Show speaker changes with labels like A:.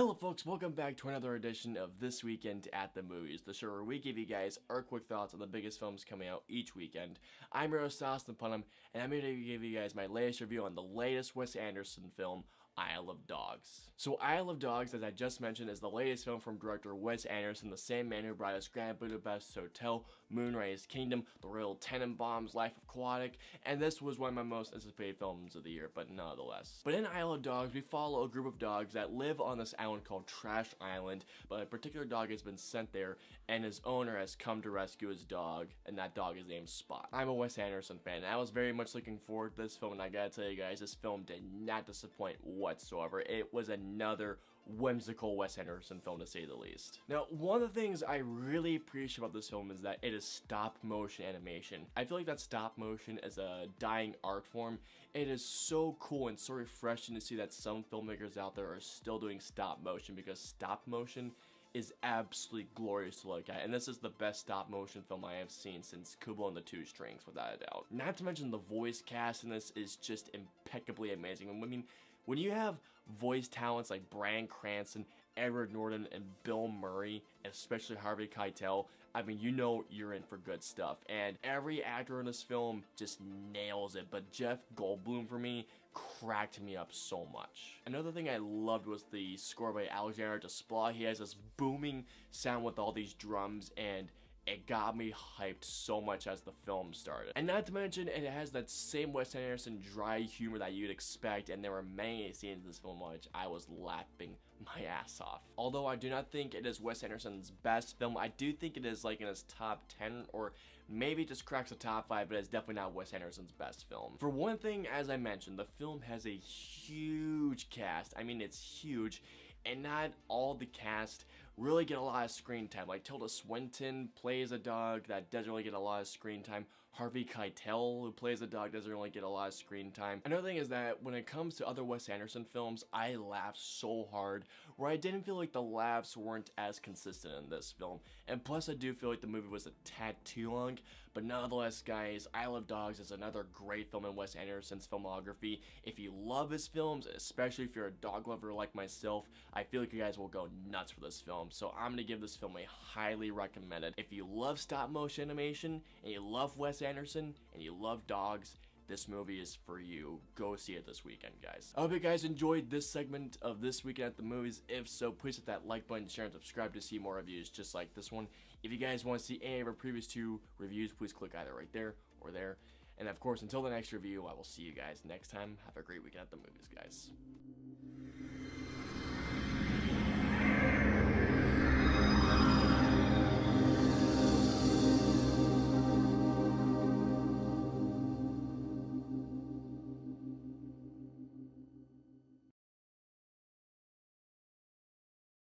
A: Hello folks, welcome back to another edition of This Weekend at the Movies, the show where we give you guys our quick thoughts on the biggest films coming out each weekend. I'm your host, Putnam, and I'm here to give you guys my latest review on the latest Wes Anderson film, Isle of Dogs. So Isle of Dogs, as I just mentioned, is the latest film from director Wes Anderson, the same man who brought us Grand Budapest Hotel, Moonrise Kingdom, The Royal Tenenbaums, Life Aquatic, and this was one of my most anticipated films of the year, but nonetheless. But in Isle of Dogs, we follow a group of dogs that live on this island called Trash Island, but a particular dog has been sent there, and his owner has come to rescue his dog, and that dog is named Spot. I'm a Wes Anderson fan, and I was very much looking forward to this film, and I gotta tell you guys, this film did not disappoint whatsoever. It was another whimsical Wes Anderson film, to say the least. Now, one of the things I really appreciate about this film is that it is stop motion animation. I feel like that stop motion is a dying art form. It is so cool and so refreshing to see that some filmmakers out there are still doing stop motion, because stop motion is absolutely glorious to look at, and this is the best stop motion film I have seen since Kubo and the Two Strings, without a doubt. Not to mention the voice cast in this is just impeccably amazing. I mean, when you have voice talents like Bryan Cranston, Edward Norton, and Bill Murray, and especially Harvey Keitel, I mean, you know you're in for good stuff. And every actor in this film just nails it, but Jeff Goldblum, for me, cracked me up so much. Another thing I loved was the score by Alexander Desplat. He has this booming sound with all these drums, and it got me hyped so much as the film started. And not to mention, it has that same Wes Anderson dry humor that you'd expect, and there were many scenes in this film which I was laughing my ass off. Although I do not think it is Wes Anderson's best film, I do think it is like in his top 10, or maybe just cracks the top 5, but it's definitely not Wes Anderson's best film. For one thing, as I mentioned, the film has a huge cast. I mean, it's huge, and not all the cast really get a lot of screen time. Like Tilda Swinton plays a dog that doesn't really get a lot of screen time. Harvey Keitel, who plays a dog, doesn't really get a lot of screen time. Another thing is that when it comes to other Wes Anderson films, I laughed so hard, where I didn't feel like the laughs weren't as consistent in this film. And plus, I do feel like the movie was a tad too long, but nonetheless, guys, Isle of Dogs is another great film in Wes Anderson's filmography. If you love his films, especially if you're a dog lover like myself, I feel like you guys will go nuts for this film. So I'm gonna give this film a highly recommended. If you love stop motion animation, and you love Wes Anderson, and you love dogs, this movie is for you. Go see it this weekend, guys. I hope you guys enjoyed this segment of This Weekend at the Movies. If so, please hit that like button, share, and subscribe to see more reviews just like this one. If you guys want to see any of our previous 2 reviews, please click either right there or there. And of course, until the next review, I will see you guys next time. Have a great weekend at the movies, guys.